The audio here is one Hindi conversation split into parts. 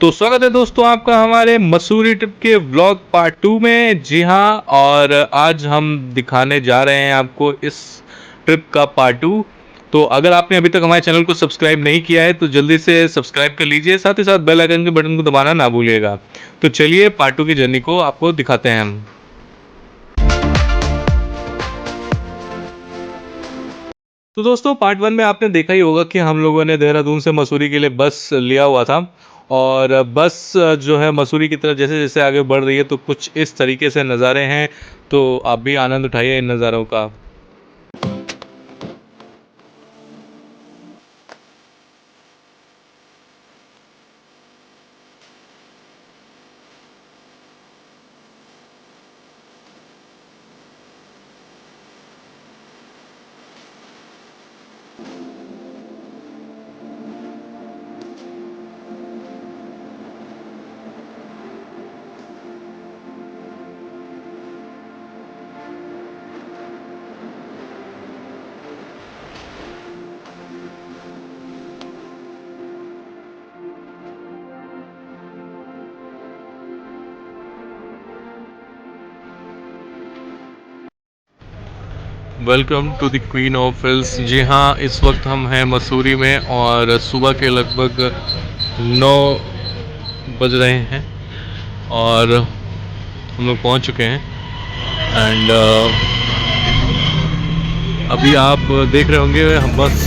तो स्वागत है दोस्तों आपका हमारे मसूरी ट्रिप के व्लॉग पार्ट 2 में। जी हाँ, और आज हम दिखाने जा रहे हैं आपको इस ट्रिप का पार्ट 2। तो अगर आपने अभी तक हमारे चैनल को सब्सक्राइब नहीं किया है तो जल्दी से सब्सक्राइब कर लीजिए, साथ ही साथ बेल आइकन के बटन को दबाना ना भूलिएगा। तो चलिए पार्ट 2 की जर्नी को आपको दिखाते हैं हम। तो दोस्तों पार्ट 1 में आपने देखा ही होगा कि हम लोगों ने देहरादून से मसूरी के लिए बस लिया हुआ था, और बस जो है मसूरी की तरफ जैसे जैसे आगे बढ़ रही है तो कुछ इस तरीके से नज़ारे हैं। तो आप भी आनंद उठाइए इन नज़ारों का। Welcome to the queen of hills. जी हाँ, इस वक्त हम हैं मसूरी में और सुबह के लगभग 9 बज रहे हैं और हम लोग पहुंच चुके हैं। एंड अभी आप देख रहे होंगे बस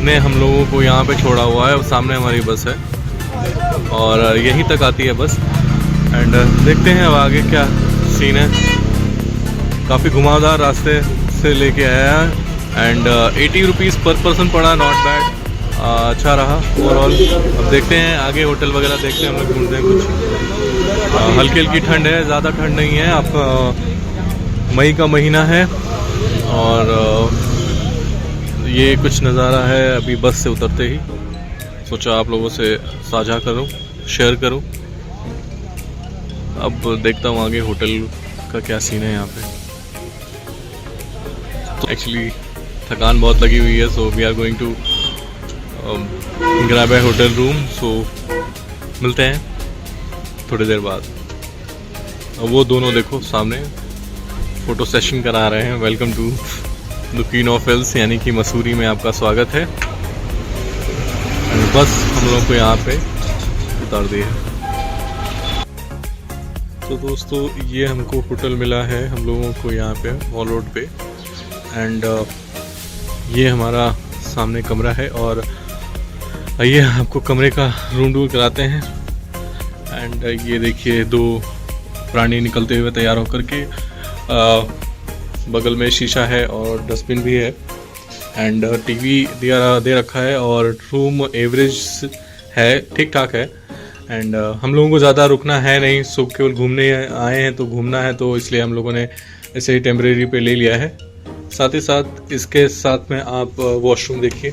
ने हम लोगों को यहाँ पे छोड़ा हुआ है। सामने हमारी बस है और यहीं तक आती है बस। एंड देखते हैं अब आगे क्या सीन है। काफ़ी घुमावदार रास्ते से लेके आया है। एंड 80 रुपीज़ पर पर्सन पड़ा, नॉट बैड, अच्छा रहा ओवरऑल। अब देखते हैं आगे होटल वगैरह देखते हैं, हम लोग ढूंढते हैं कुछ। हल्की हल्की ठंड है, ज़्यादा ठंड नहीं है। आप मई का महीना है और ये कुछ नज़ारा है अभी बस से उतरते ही। सोचा आप लोगों से साझा करूं, शेयर करूं। अब देखता हूं आगे होटल का क्या सीन है यहाँ पे। तो एक्चुअली थकान बहुत लगी हुई है, so we are going to grab a hotel room. So मिलते हैं थोड़ी देर बाद। अब वो दोनों देखो सामने फ़ोटो सेशन करा रहे हैं। Welcome to the queen of hills, यानी कि मसूरी में आपका स्वागत है। बस हम लोगों को यहाँ पे उतार दी है। तो दोस्तों ये हमको होटल मिला है हम लोगों को यहाँ पे मॉल रोड पे। एंड ये हमारा सामने कमरा है और आइए आपको कमरे का रूम टूर कराते हैं। एंड ये देखिए दो प्राणी निकलते हुए तैयार होकर के। बगल में शीशा है और डस्टबिन भी है। एंड टीवी दे रखा है और रूम एवरेज है, ठीक ठाक है। एंड हम लोगों को ज़्यादा रुकना है नहीं, सब केवल घूमने आए हैं तो घूमना है, तो इसलिए हम लोगों ने ऐसे ही टेम्परेरी पे ले लिया है। साथ ही साथ इसके साथ में आप वॉशरूम देखिए,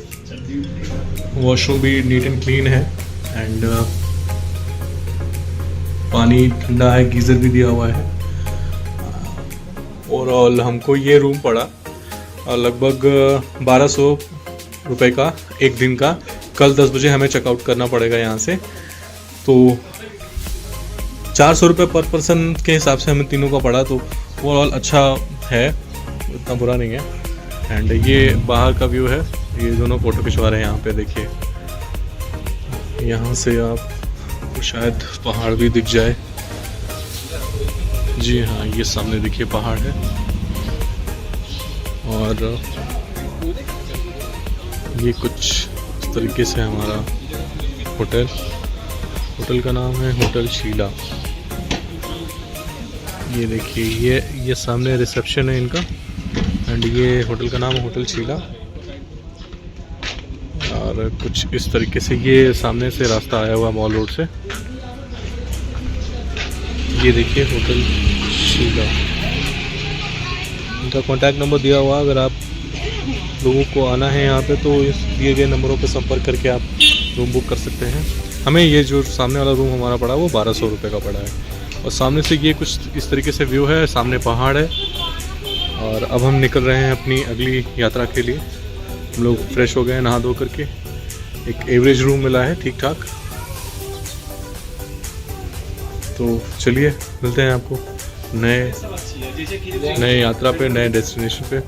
वॉशरूम भी नीट एंड क्लीन है। एंड पानी ठंडा है, गीज़र भी दिया हुआ है। ओवरऑल हमको ये रूम पड़ा लगभग 1200 रुपये का एक दिन का। कल 10 बजे हमें चेकआउट करना पड़ेगा यहाँ से, तो 400 रुपये पर पर्सन के हिसाब से हमें तीनों का पड़ा। तो ओवरऑल अच्छा है, इतना बुरा नहीं है। एंड ये बाहर का व्यू है, ये दोनों फ़ोटो खिंचवा रहे हैं यहाँ पे देखिए। यहाँ से आपको शायद पहाड़ भी दिख जाए। जी हाँ, ये सामने देखिए पहाड़ है। और ये कुछ इस तरीके से हमारा होटल का नाम है होटल शीला। ये देखिए ये सामने रिसेप्शन है इनका। एंड ये होटल का नाम है होटल शीला। और कुछ इस तरीके से ये सामने से रास्ता आया हुआ मॉल रोड से। ये देखिए होटल शीला, इनका कॉन्टैक्ट नंबर दिया हुआ। अगर आप लोगों को आना है यहाँ पे तो इस दिए गए नंबरों पे संपर्क करके आप रूम बुक कर सकते हैं। हमें ये जो सामने वाला रूम हमारा पड़ा वो 1200 रुपये का पड़ा है। और सामने से ये कुछ इस तरीके से व्यू है, सामने पहाड़ है। और अब हम निकल रहे हैं अपनी अगली यात्रा के लिए। हम लोग फ्रेश हो गए हैं नहा धो करके। एक एवरेज रूम मिला है, ठीक ठाक। तो चलिए मिलते हैं आपको नए यात्रा पे, नए डेस्टिनेशन पे।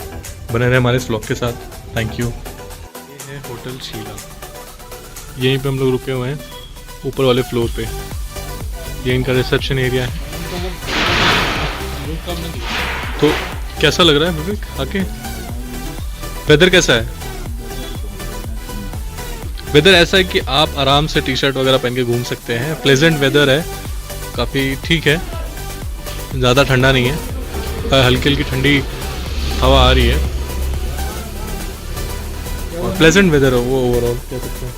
बने रहे हमारे इस व्लॉग के साथ। Thank you. ये है होटल शीला, यहीं पे हम लोग रुके हुए हैं ऊपर वाले फ्लोर पे। ये इनका रिसेप्शन एरिया है। तो कैसा लग रहा है विवेक आके? वेदर कैसा है? वेदर ऐसा है कि आप आराम से टी शर्ट वगैरह पहन के घूम सकते हैं। प्लेजेंट वेदर है, काफ़ी ठीक है, ज़्यादा ठंडा नहीं है, हल्की हल्की ठंडी हवा आ रही है और प्लेजेंट वेदर है वो ओवरऑल कह सकते हैं।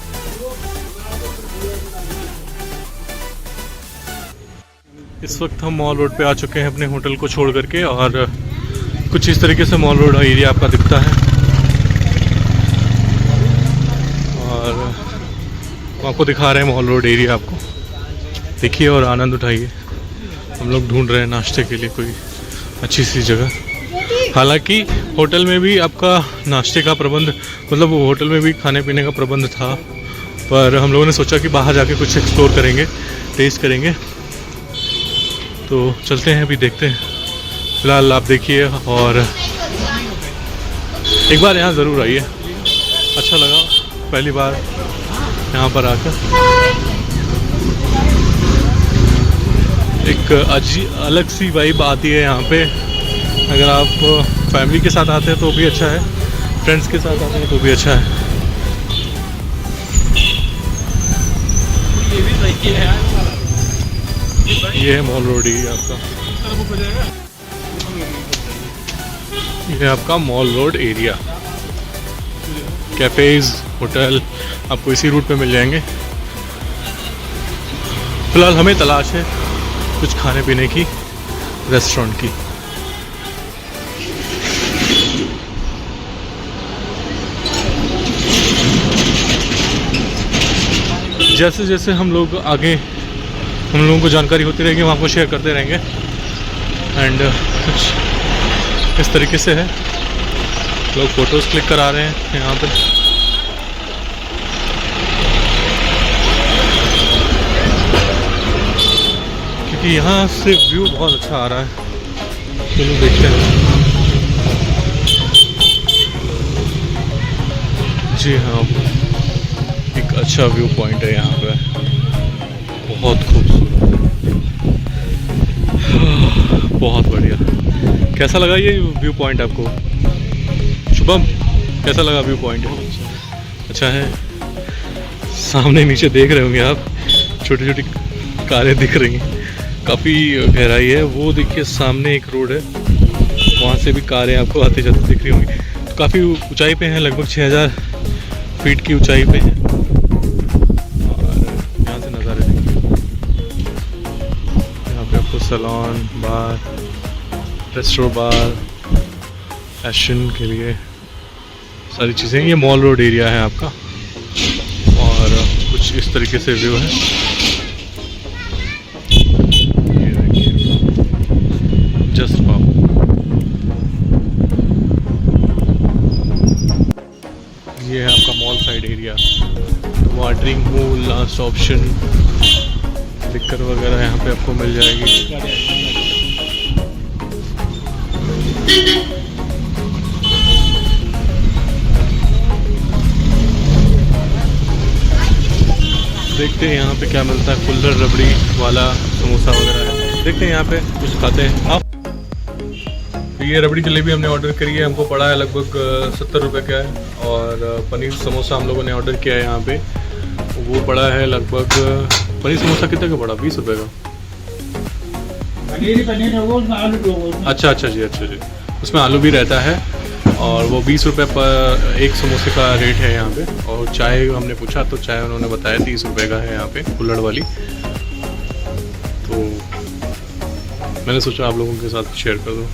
इस वक्त हम मॉल रोड पे आ चुके हैं अपने होटल को छोड़ करके, और कुछ इस तरीके से मॉल रोड एरिया आपका दिखता है। और हम आपको दिखा रहे हैं मॉल रोड एरिया, आपको देखिए और आनंद उठाइए। हम लोग ढूंढ रहे हैं नाश्ते के लिए कोई अच्छी सी जगह। हालांकि होटल में भी आपका नाश्ते का प्रबंध, मतलब वो होटल में भी खाने पीने का प्रबंध था, पर हम लोगों ने सोचा कि बाहर जाके कुछ एक्सप्लोर करेंगे, टेस्ट करेंगे। तो चलते हैं, अभी देखते हैं। फिलहाल आप देखिए और एक बार यहाँ ज़रूर आइए, अच्छा लगा पहली बार यहाँ पर आकर। एक अलग सी वाइब आती है यहाँ पे। अगर आप फैमिली के साथ आते हैं तो भी अच्छा है, फ्रेंड्स के साथ आते हैं तो भी अच्छा है। ये है मॉल रोड ही आपका, ये है आपका mall road area. Cafes, hotel आपको इसी रूट पे मिल जाएंगे। फिलहाल हमें तलाश है कुछ खाने पीने की, रेस्टोरेंट की। जैसे जैसे हम लोग आगे, हम लोगों को जानकारी होती रहेगी, हम आपको शेयर करते रहेंगे। एंड कुछ इस तरीके से है, लोग फ़ोटोज़ क्लिक करा रहे हैं यहाँ पे। क्योंकि यहाँ से व्यू बहुत अच्छा आ रहा है। चलो देखते हैं। जी हाँ, एक अच्छा व्यू पॉइंट है यहाँ पे, बहुत खूबसूरत, बहुत बढ़िया। कैसा लगा ये व्यू पॉइंट आपको शुभम? कैसा लगा व्यू पॉइंट? अच्छा है। सामने नीचे देख रहे होंगे आप, छोटी छोटी कारें दिख रही हैं, काफ़ी गहराई है। वो देखिए सामने एक रोड है, वहाँ से भी कारें आपको आते जाते दिख रही होंगी। तो काफ़ी ऊंचाई पे हैं, लगभग 6000 फीट की ऊंचाई पे है। सैलून, बार, रेस्टोरेंट, बार, फैशन के लिए सारी चीज़ें। ये मॉल रोड एरिया है आपका, और कुछ इस तरीके से व्यू है। ये देखिए जस्ट पाओ। ये है आपका mall side area. Watering hole, last option, liquor वगैरह यहाँ पे आपको मिल जाएगी। देखते हैं यहाँ पे क्या मिलता है। कुल्हड़ रबड़ी वाला समोसा वगैरह है, देखते हैं यहाँ पे कुछ खाते हैं। आप तो ये रबड़ी जलेबी हमने ऑर्डर करी है, हमको पड़ा है लगभग 70 रुपये का है। और पनीर समोसा हम लोगों ने ऑर्डर किया है यहाँ पे, वो पड़ा है लगभग, पनीर समोसा कितने का पड़ा? 20 रुपये का। पनीर होगा, उसमें आलू भी होगा। अच्छा अच्छा जी, अच्छा जी, उसमें आलू भी रहता है। और वो 20 रुपये पर एक समोसे का रेट है यहाँ पे। और चाय हमने पूछा तो चाय उन्होंने बताया 30 रुपये का है यहाँ पे, कुल्हड़ वाली। तो मैंने सोचा आप लोगों के साथ शेयर कर दूँ।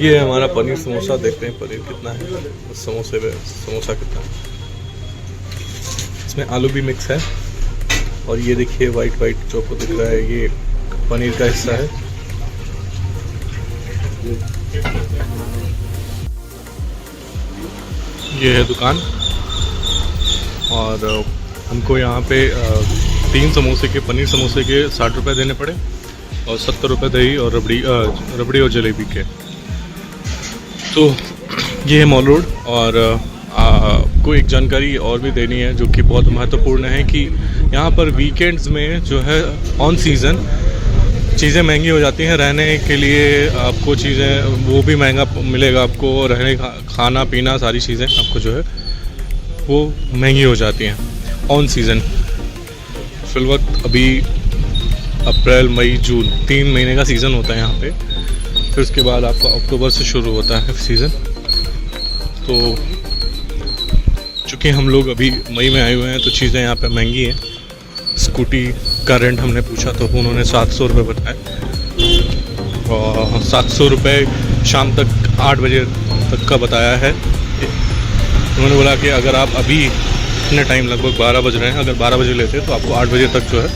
ये हमारा पनीर समोसा, देखते हैं पनीर कितना है उस समोसे में, समोसा कितना है। इसमें आलू भी मिक्स है। और ये देखिए वाइट वाइट जो आपको दिख रहा है, ये पनीर का हिस्सा है। ये है दुकान, और हमको यहाँ पे 3 समोसे के, पनीर समोसे के 60 रुपये देने पड़े और 70 रुपये दही और रबड़ी और जलेबी के। तो ये है मॉल रोड। और आपको एक जानकारी और भी देनी है जो कि बहुत महत्वपूर्ण है कि यहाँ पर वीकेंड्स में जो है ऑन सीज़न चीज़ें महंगी हो जाती हैं। रहने के लिए आपको चीज़ें वो भी महंगा मिलेगा आपको, रहने खाना पीना सारी चीज़ें आपको जो है वो महंगी हो जाती हैं ऑन सीज़न। फिलवक्त अभी अप्रैल मई जून 3 महीने का सीज़न होता है यहाँ पे। फिर उसके बाद आपका अक्टूबर से शुरू होता है सीज़न। तो चूँकि हम लोग अभी मई में आए हुए हैं तो चीज़ें यहाँ पे महंगी हैं। स्कूटी का रेंट हमने पूछा तो उन्होंने 700 रुपये बताया और 700 रुपये शाम तक 8 बजे तक का बताया है। उन्होंने बोला कि अगर आप अभी इतने टाइम लगभग 12 बज रहे हैं, अगर 12 बजे लेते हैं तो आपको 8 बजे तक जो है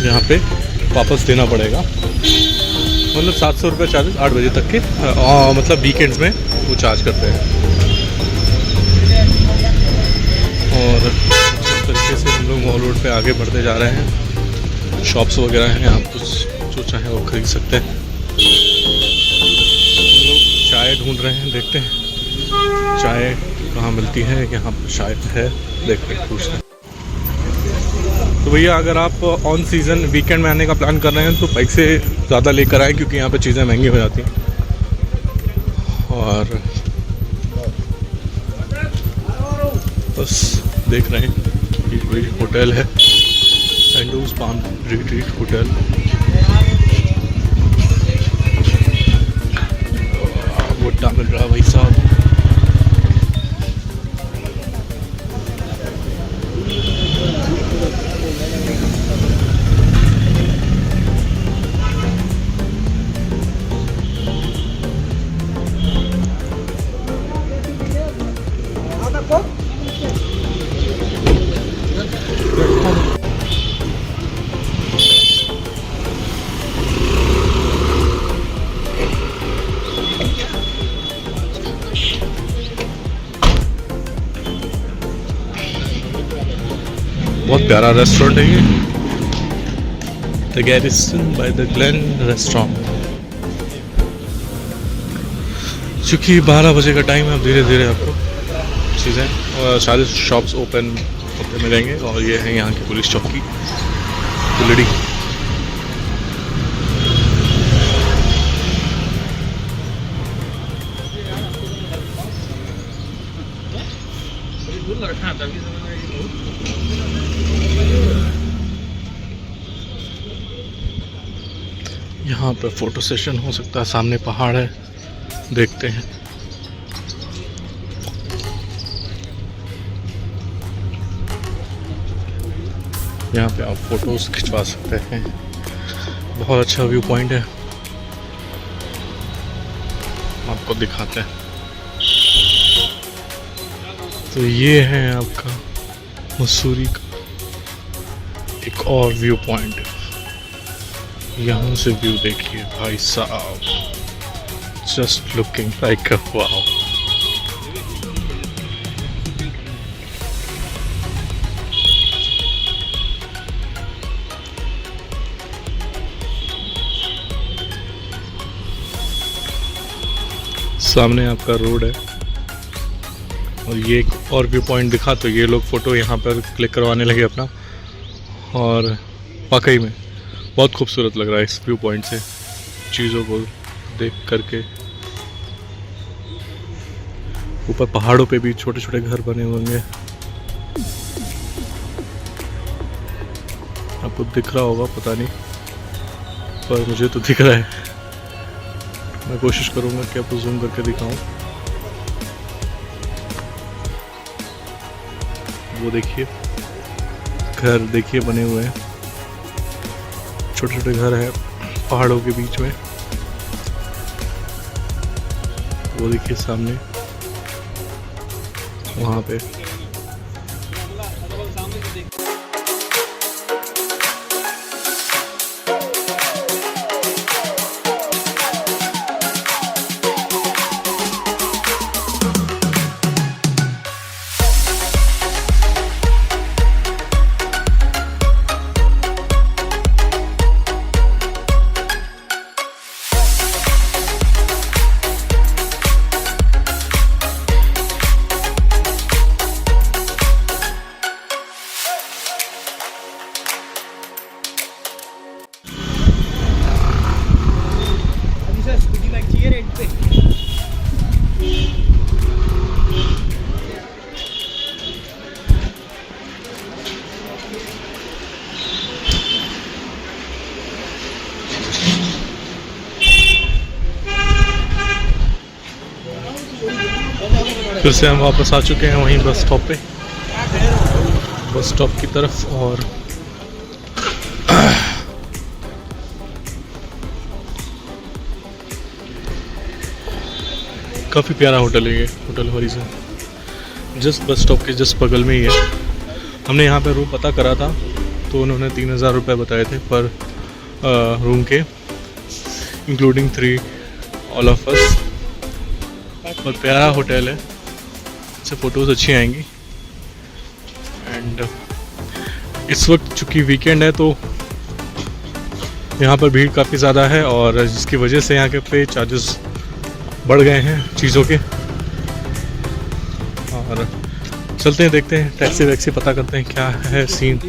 यहाँ पे वापस देना पड़ेगा। मतलब 700 रुपये चार्जेस 8 बजे तक के, मतलब वीकेंड्स में वो चार्ज करते हैं। और इस तरीके से हम लोग मॉल रोड पे आगे बढ़ते जा रहे हैं। शॉप्स वगैरह हैं, आप कुछ जो चाहें वो खरीद सकते हैं। हम लोग चाय ढूंढ रहे हैं, देखते हैं चाय कहाँ मिलती है। यहाँ पर शायद है, देखते हैं, पूछते हैं। तो भैया अगर आप ऑन सीज़न वीकेंड में आने का प्लान कर रहे हैं तो बाइक से ज़्यादा लेकर आएँ क्योंकि यहाँ पे चीज़ें महंगी हो जाती हैं। और बस देख रहे हैं कि कोई होटल है, सैंडल्स पाम रिट्रीट होटल। वोटा मिल रहा भाई साहब। बहुत प्यारा रेस्टोरेंट है ये, the garrison by the Glenn restaurant. चूँकि 12 बजे का टाइम है, अब धीरे धीरे आपको चीज़ें और सारे शॉप्स ओपन होते मिलेंगे। और ये है यहाँ की पुलिस चौकी कुलड़ी। यहाँ पर फोटो सेशन हो सकता है, सामने पहाड़ है, देखते हैं। यहाँ पे आप फोटोज खिंचवा सकते हैं, बहुत अच्छा व्यू पॉइंट है, आपको दिखाते हैं। तो ये है आपका मसूरी का एक और व्यू पॉइंट। यहाँ से व्यू देखिए भाई साहब, just looking like a wow. सामने आपका रोड है और ये एक और व्यू पॉइंट दिखा तो ये लोग फ़ोटो यहाँ पर क्लिक करवाने लगे अपना। और वाकई में बहुत खूबसूरत लग रहा है इस व्यू पॉइंट से, चीज़ों को देख करके। ऊपर पहाड़ों पे भी छोटे छोटे घर बने होंगे, आपको दिख रहा होगा पता नहीं, पर मुझे तो दिख रहा है। मैं कोशिश करूँगा कि आपको जूम करके दिखाऊं। वो देखिए घर, देखिए बने हुए हैं, छोटे छोटे घर हैं पहाड़ों के बीच में। वो देखिए सामने वहाँ पे। फिर से हम वापस आ चुके हैं वहीं बस स्टॉप पे, बस स्टॉप की तरफ। और काफ़ी प्यारा होटल है ये, hotel horizon, just bus stop के जस्ट बगल में ही है। हमने यहाँ पे रूम पता करा था तो उन्होंने 3000 रुपये बताए थे पर रूम के, इंक्लूडिंग 3 ऑल ऑफ अस। बहुत प्यारा होटल है, इससे फ़ोटोज़ अच्छी आएंगी। एंड इस वक्त चूँकि वीकेंड है तो यहाँ पर भीड़ काफ़ी ज़्यादा है और जिसकी वजह से यहाँ के पे चार्जेस बढ़ गए हैं चीज़ों के। और चलते हैं, देखते हैं, टैक्सी वैक्सी पता करते हैं क्या है सीन।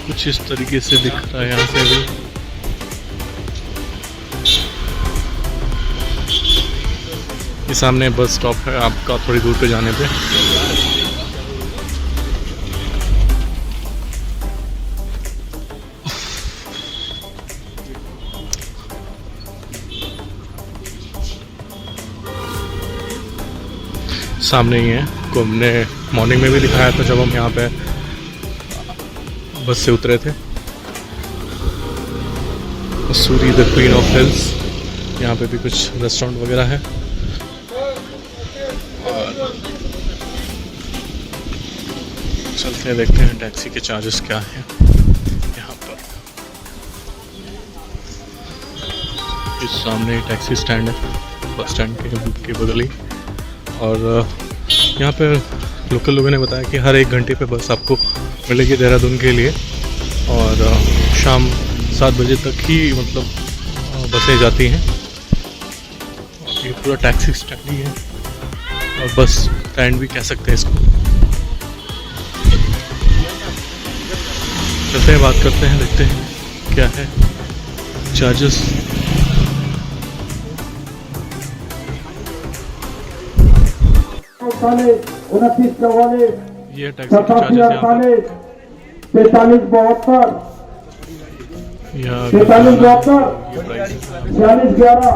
कुछ इस तरीके से दिख रहा है यहाँ से भी। ये सामने बस स्टॉप है आपका, थोड़ी दूर पे जाने पे। सामने ही है, को हमने मॉर्निंग में भी दिखाया था जब हम यहाँ पे बस से उतरे थे। Mussoorie the queen of hills, यहाँ पे भी कुछ रेस्टोरेंट वगैरह है। और चलते हैं, देखते हैं टैक्सी के चार्जेस क्या हैं यहाँ पर। इस सामने टैक्सी स्टैंड है, बस स्टैंड के बगल ही। और यहाँ पे लोकल लोगों ने बताया कि हर 1 घंटे पे बस आपको मिलेगी देहरादून के लिए, और शाम 7 बजे तक ही मतलब बसें जाती हैं। ये पूरा टैक्सी स्टैंड ही है और बस स्टैंड भी कह सकते हैं इसको। चलते हैं, बात करते हैं, देखते हैं क्या है चार्जेस। ये टैक्सी के चार्जेस यहाँ पर 45 72 या 45 72 ये प्राइस 46 11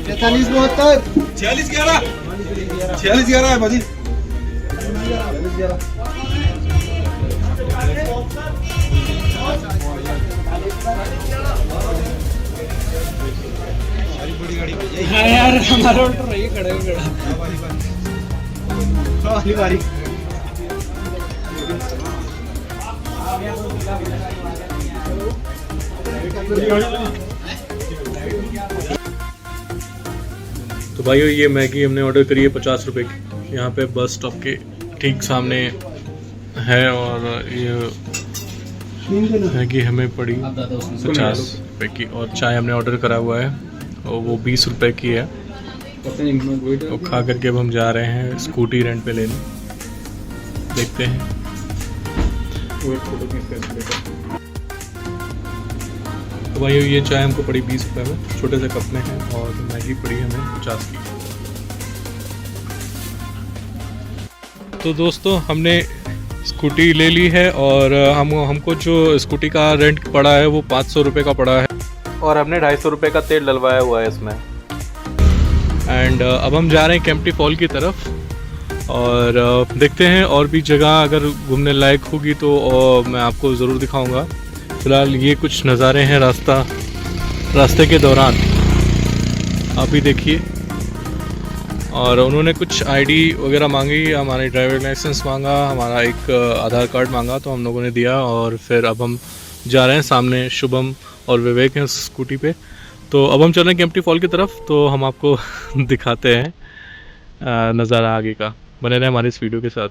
69 13 46 11 है भाजी। हाँ यार हमारा ऑल्टो रही खड़े हो खड़ा वाली बारी। तो भाइयों ये मैगी हमने ऑर्डर करी है 50 रुपए की, यहाँ पे बस स्टॉप के ठीक सामने है। और ये मैगी हमें पड़ी 50 रुपए की, और चाय हमने ऑर्डर करा हुआ है और वो 20 रुपए की है। तो खा करके अब हम जा रहे हैं स्कूटी रेंट पे लेने, देखते हैं। तो भाई ये चाय हमको पड़ी 20 रुपए में, छोटे से कप में है, और मैगी पड़ी हमें 50 की। तो दोस्तों हमने स्कूटी ले ली है और हमको जो स्कूटी का रेंट पड़ा है वो 500 रुपये का पड़ा है, और हमने 250 रुपये का तेल डलवाया हुआ है इसमें। एंड अब हम जा रहे हैं केम्प्टी फॉल की तरफ, और देखते हैं और भी जगह अगर घूमने लायक होगी तो मैं आपको ज़रूर दिखाऊंगा। फ़िलहाल ये कुछ नज़ारे हैं रास्ते के दौरान, आप भी देखिए। और उन्होंने कुछ आईडी वगैरह मांगी, हमारी ड्राइविंग लाइसेंस मांगा, हमारा एक आधार कार्ड मांगा, तो हम लोगों ने दिया। और फिर अब हम जा रहे हैं, सामने शुभम और विवेक हैं स्कूटी पे। तो अब हम चल रहे हैं केम्प्टी फॉल की तरफ, तो हम आपको दिखाते हैं नज़ारा आगे का। बने रहें हमारे इस वीडियो के साथ।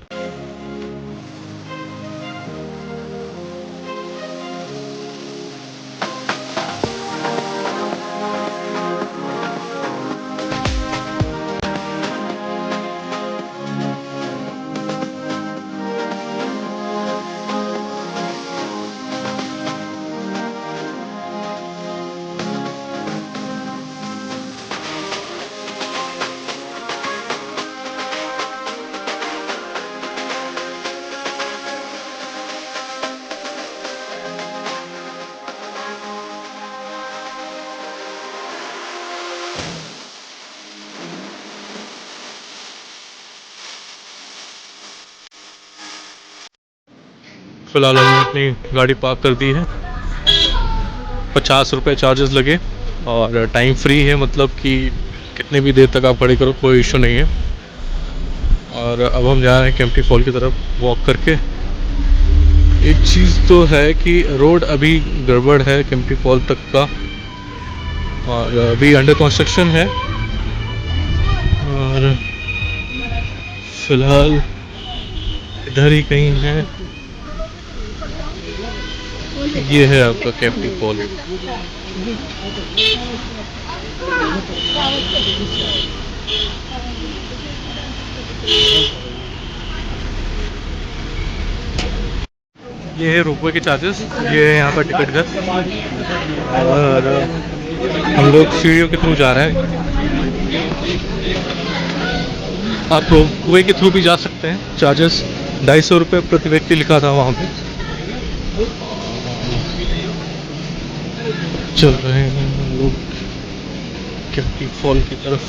फ़िलहाल हमने अपनी गाड़ी पार्क कर दी है। 50 रुपये चार्जेस लगे और टाइम फ्री है, मतलब कि कितनी भी देर तक आप खड़ी करो कोई इशू नहीं है। और अब हम जा रहे हैं केम्प्टी फॉल की तरफ वॉक करके। एक चीज़ तो है कि रोड अभी गड़बड़ है केम्प्टी फॉल तक का, और अभी अंडर कंस्ट्रक्शन है। और फिलहाल इधर ही कहीं है, ये है आपका केम्प्टी फॉल। ये है रोपवे के चार्जेस, ये है यहाँ पर टिकट घर। और हम लोग सीढ़ियों के थ्रू जा रहे हैं। आप रोपवे के थ्रू भी जा सकते हैं। चार्जेस 250 रुपये प्रति व्यक्ति लिखा था वहाँ पे। चल रहे हैं हम लोग केम्प्टी फॉल की तरफ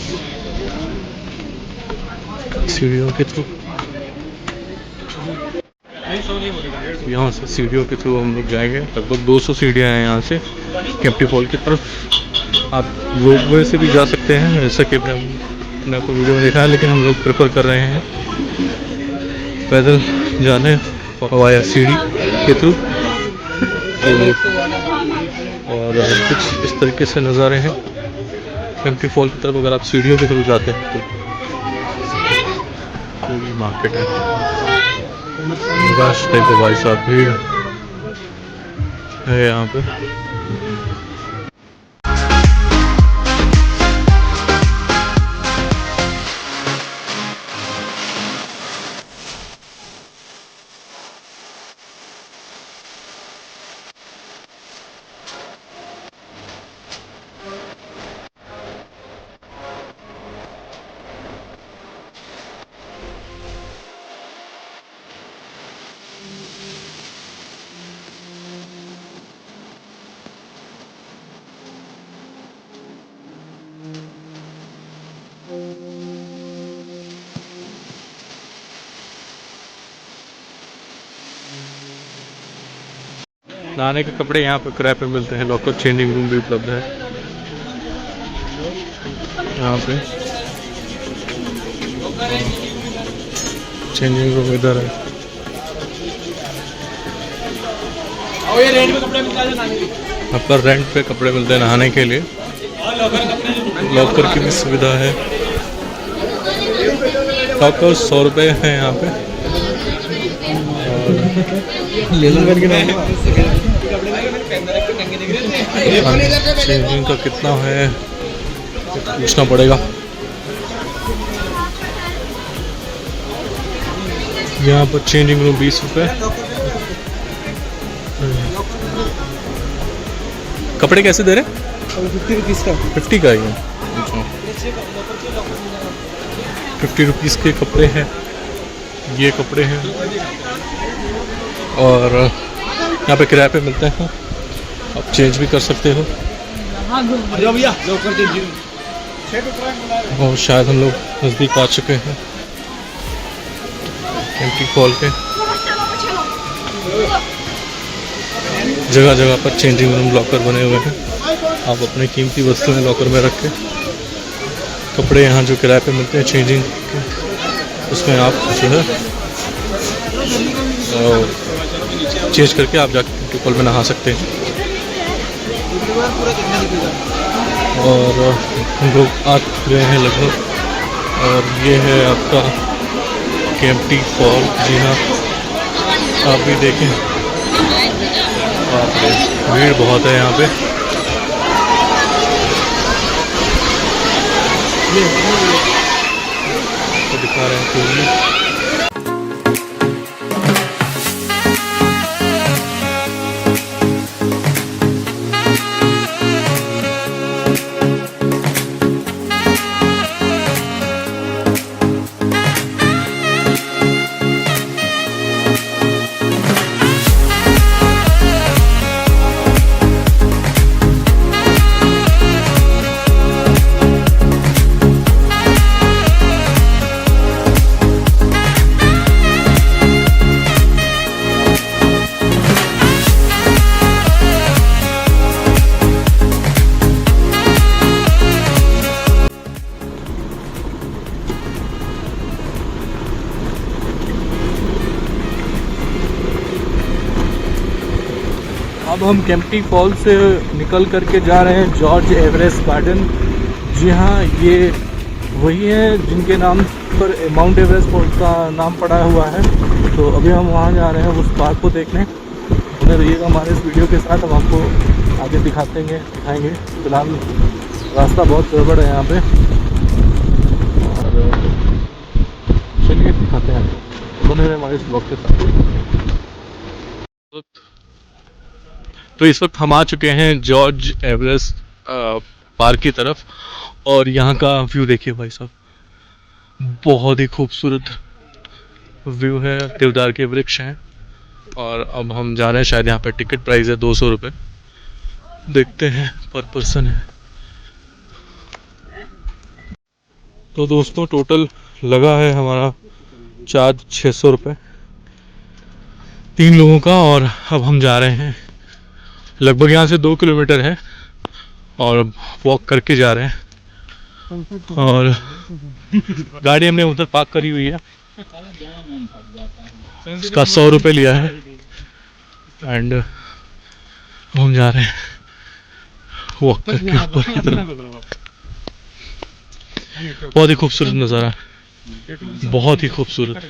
सीढ़ियों के थ्रू। यहाँ से सीढ़ियों के थ्रू हम लोग जाएंगे। लगभग 200 सीढ़ियाँ हैं यहाँ से केम्प्टी फॉल की तरफ। आप रोपवे से भी जा सकते हैं, जैसा कि मैंने आपको वीडियो में देखा है, लेकिन हम लोग प्रेफर कर रहे हैं पैदल जाने वाया सीढ़ी के थ्रू। और कुछ इस तरीके से नज़ारे हैं केम्प्टी फॉल की तरफ अगर आप सीढ़ियों के थ्रू जाते हैं तो। पूरी मार्केट है, रश टाइप भाई साहब, भीड़ है यहाँ पे। नहाने के कपड़े यहाँ पे किराए पे मिलते हैं। लॉकर चेंजिंग रूम भी उपलब्ध है यहाँ पे। चेंजिंग रूम इधर है। यहाँ पर रेंट पे कपड़े मिलते हैं नहाने के लिए। लॉकर की भी सुविधा है। लॉकर 100 रुपये है यहाँ पे। चेंजिंग का कितना है पूछना पड़ेगा। यहाँ पर चेंजिंग रूम 20 रुपये। कपड़े कैसे दे रहे? 50 रुपीज़ का। 50 का ही है। 50 रुपीज़ के कपड़े हैं, ये कपड़े हैं। और यहाँ पे किराए पे मिलते हैं, आप चेंज भी कर सकते हो। और शायद हम लोग नज़दीक आ चुके हैं केम्प्टी फॉल के। जगह जगह पर चेंजिंग रूम लॉकर बने हुए हैं। आप अपनी कीमती वस्तुएं लॉकर में रख के कपड़े यहाँ जो किराए पे मिलते हैं चेंजिंग के, उसमें आप जो है चेंज करके आप जाके केम्प्टी फॉल में नहा सकते हैं। और हम लोग आ गए हैं लगभग। और ये है आपका केम्प्टी फॉल। जी हाँ, आप भी देखें, भीड़ बहुत है यहाँ पे। तो दिखा रहे हैं अब हम केम्प्टी फॉल से निकल करके जा रहे हैं जॉर्ज एवरेस्ट गार्डन। जी हाँ, ये वही है जिनके नाम पर माउंट एवरेस्ट का नाम पड़ा हुआ है। तो अभी हम वहाँ जा रहे हैं उस पार्क को देखने। बने रहिएगा हमारे इस वीडियो के साथ, हम आपको आगे दिखाएंगे। फिलहाल रास्ता बहुत गड़बड़ है यहाँ पे, और चलिए दिखाते हैं। बने रहे हमारे इस ब्लॉग के साथ। तो इस वक्त हम आ चुके हैं जॉर्ज एवरेस्ट पार्क की तरफ, और यहाँ का व्यू देखिए भाई साहब, बहुत ही खूबसूरत व्यू है। देवदार के वृक्ष हैं, और अब हम जा रहे हैं। शायद यहाँ पे टिकट प्राइस है 200 रुपये, देखते हैं पर पर्सन है। तो दोस्तों टोटल लगा है हमारा चार्ज 600 रुपये 3 लोगों का, और अब हम जा रहे हैं। लगभग यहाँ से 2 किलोमीटर है और वॉक करके जा रहे हैं। और गाड़ी हमने उधर पार्क करी हुई है, इसका 100 रुपये लिया है। एंड हम जा रहे हैं वॉक करके ऊपर की तरफ। बहुत ही खूबसूरत नज़ारा, बहुत ही खूबसूरत।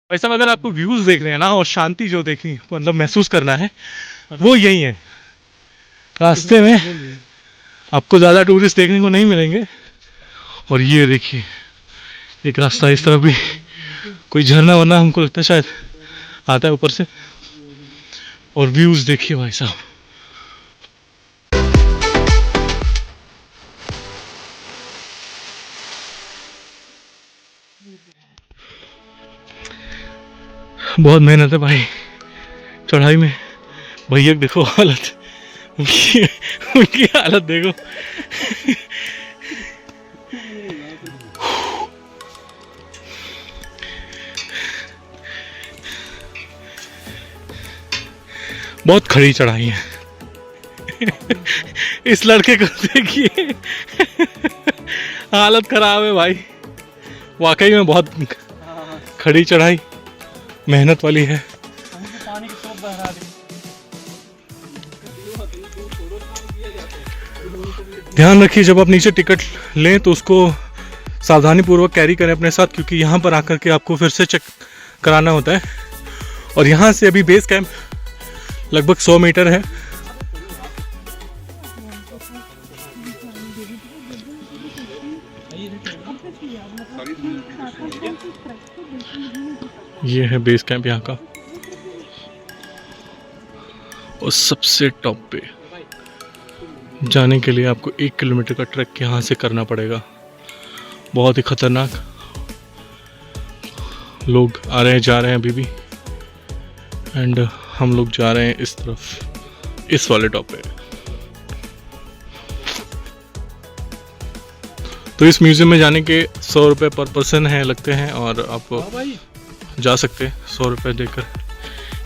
वैसा अगर आपको व्यूज देख रहे हैं ना, और शांति जो देखनी मतलब महसूस करना है, वो यही है। रास्ते में आपको ज़्यादा टूरिस्ट देखने को नहीं मिलेंगे। और ये देखिए एक रास्ता, इस तरफ भी कोई झरना वरना हमको लगता है शायद आता है ऊपर से। और व्यूज देखिए भाई साहब, बहुत मेहनत है भाई चढ़ाई में। भैया देखो हालत, उनकी हालत देखो। बहुत खड़ी चढ़ाई है। इस लड़के को देखिए, हालत खराब है भाई, वाकई में बहुत खड़ी चढ़ाई, मेहनत वाली है। ध्यान रखिए जब आप नीचे टिकट लें तो उसको सावधानी पूर्वक कैरी करें अपने साथ, क्योंकि यहाँ पर आकर के आपको फिर से चेक कराना होता है। और यहाँ से अभी बेस कैंप लगभग 100 मीटर है। ये है बेस कैंप यहाँ का, और सबसे टॉप पे जाने के लिए आपको 1 किलोमीटर का ट्रैक यहाँ से करना पड़ेगा। बहुत ही खतरनाक, लोग आ रहे हैं जा रहे हैं अभी भी। एंड हम लोग जा रहे हैं इस तरफ, इस वाले टॉप पे। तो इस म्यूजियम में जाने के 100 रुपये पर पर्सन है लगते हैं, और आप जा सकते हैं 100 रुपये देकर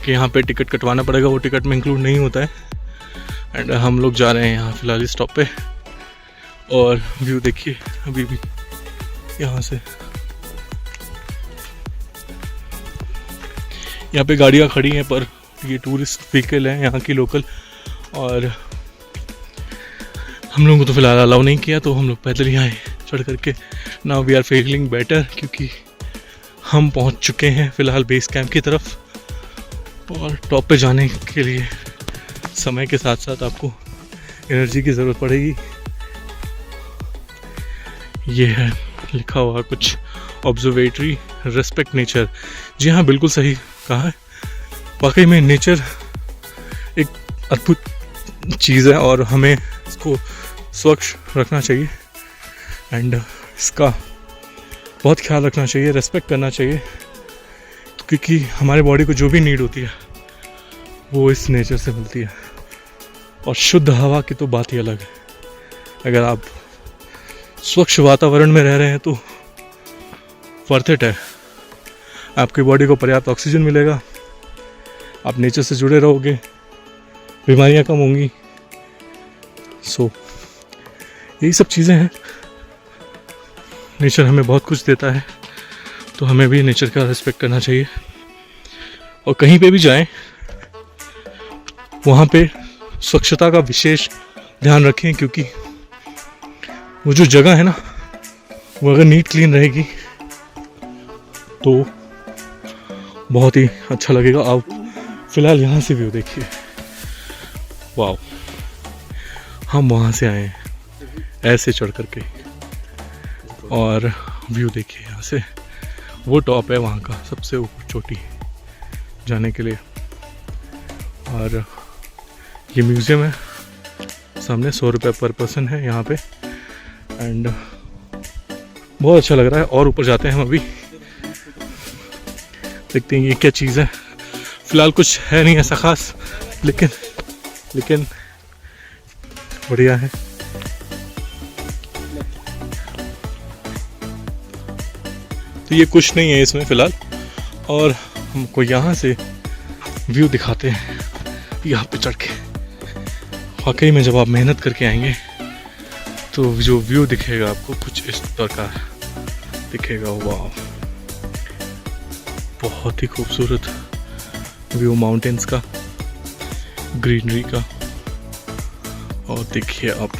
कि यहाँ पे टिकट कटवाना पड़ेगा, वो टिकट में इंक्लूड नहीं होता है। एंड हम लोग जा रहे हैं यहाँ फिलहाल इस स्टॉप पे। और व्यू देखिए अभी भी यहाँ से, यहाँ पे गाड़ियाँ खड़ी हैं पर ये टूरिस्ट व्हीकल है यहाँ की लोकल, और हम लोगों को तो फिलहाल अलाउ नहीं किया, तो हम लोग पैदल ही आए चढ़ करके। Now we are feeling better, क्योंकि हम पहुँच चुके हैं फिलहाल बेस कैंप की तरफ। और टॉप पे जाने के लिए समय के साथ साथ आपको एनर्जी की ज़रूरत पड़ेगी। ये है लिखा हुआ कुछ ऑब्जर्वेटरी रेस्पेक्ट नेचर। जी हाँ, बिल्कुल सही कहा है। वाकई में नेचर एक अद्भुत चीज़ है और हमें इसको स्वच्छ रखना चाहिए एंड इसका बहुत ख्याल रखना चाहिए, रेस्पेक्ट करना चाहिए, क्योंकि हमारे बॉडी को जो भी नीड होती है वो इस नेचर से मिलती है। और शुद्ध हवा की तो बात ही अलग है। अगर आप स्वच्छ वातावरण में रह रहे हैं तो वर्थ इट है। आपकी बॉडी को पर्याप्त ऑक्सीजन मिलेगा, आप नेचर से जुड़े रहोगे, बीमारियां कम होंगी। सो यही सब चीज़ें हैं। नेचर हमें बहुत कुछ देता है, तो हमें भी नेचर का रिस्पेक्ट करना चाहिए। और कहीं पे भी जाएं, वहाँ पे स्वच्छता का विशेष ध्यान रखें, क्योंकि वो जो जगह है ना, वो अगर नीट क्लीन रहेगी तो बहुत ही अच्छा लगेगा। आप फिलहाल यहाँ से व्यू देखिए, वाह। हम वहाँ से आए हैं ऐसे चढ़ करके, और व्यू देखिए यहाँ से। वो टॉप है वहाँ का सबसे ऊपर चोटी जाने के लिए। और ये म्यूज़ियम है सामने, 100 रुपये पर पर्सन है यहाँ पे। एंड बहुत अच्छा लग रहा है। और ऊपर जाते हैं हम अभी, देखते हैं ये क्या चीज़ है। फिलहाल कुछ है नहीं ऐसा खास, लेकिन बढ़िया है। तो ये कुछ नहीं है इसमें फ़िलहाल, और हमको यहाँ से व्यू दिखाते हैं यहाँ पे चढ़ के। वाकई में जब आप मेहनत करके आएंगे तो जो व्यू दिखेगा आपको कुछ इस प्रकार दिखेगा। वाह, बहुत ही खूबसूरत व्यू माउंटेन्स का, ग्रीनरी का। और देखिए आप,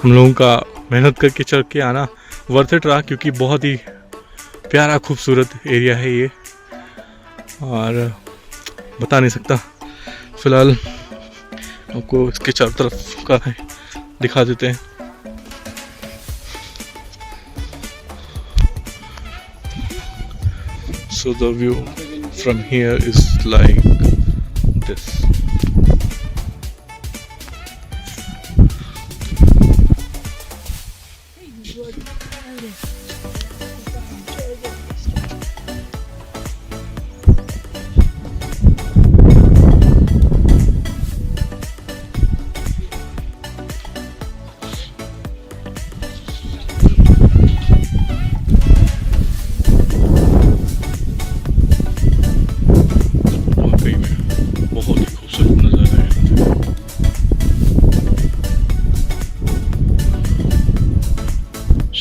हम लोगों का मेहनत करके चढ़ के आना वर्थ इट रहा, क्योंकि बहुत ही प्यारा खूबसूरत एरिया है ये, और बता नहीं सकता। फिलहाल आपको इसके चारों तरफ का है दिखा देते हैं। So the view from here is like this.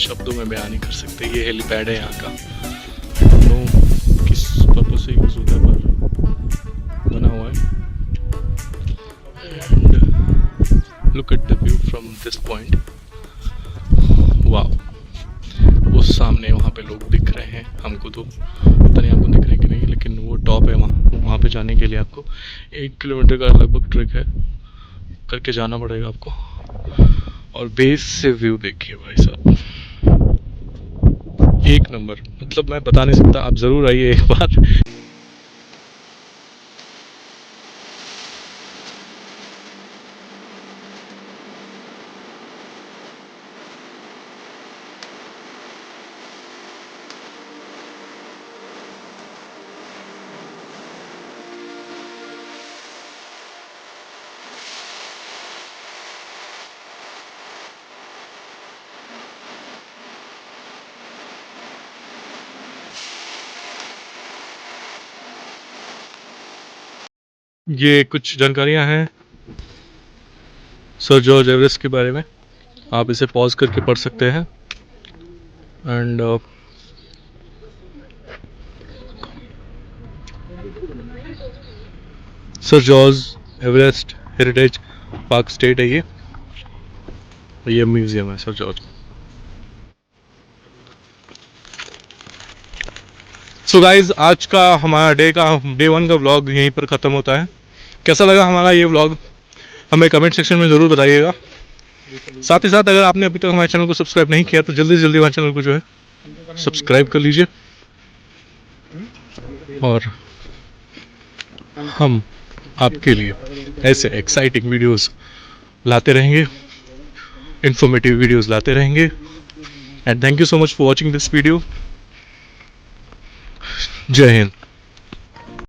शब्दों में बयान नहीं कर सकते। ये हेलीपैड है यहाँ का, किस पर्पज से यूज होता है पर बना हुआ है। And look at the view from this point. वाह, वो सामने वहाँ पे लोग दिख रहे हैं हमको, तो पता नहीं आपको दिख रहे हैं कि नहीं, लेकिन वो टॉप है वहाँ पे जाने के लिए आपको 1 किलोमीटर का लगभग ट्रैक है, करके जाना पड़ेगा आपको। और बेस से व्यू देखिए भाई साहब, एक नंबर। मतलब मैं बता नहीं सकता, आप ज़रूर आइए एक बार। ये कुछ जानकारियां हैं सर जॉर्ज एवरेस्ट के बारे में, आप इसे पॉज करके पढ़ सकते हैं। And sir George Everest heritage park state है ये म्यूजियम है सर जॉर्ज। सो गाइज, आज का हमारा डे 1 का व्लॉग यहीं पर ख़त्म होता है। कैसा लगा हमारा ये व्लॉग हमें कमेंट सेक्शन में ज़रूर बताइएगा। साथ ही साथ अगर आपने अभी तक हमारे चैनल को सब्सक्राइब नहीं किया तो जल्दी से जल्दी हमारे चैनल को जो है सब्सक्राइब कर लीजिए, और हम आपके लिए ऐसे एक्साइटिंग वीडियोस लाते रहेंगे, इंफॉर्मेटिव वीडियोस लाते रहेंगे। And thank you so much for watching this video. जय हिंद।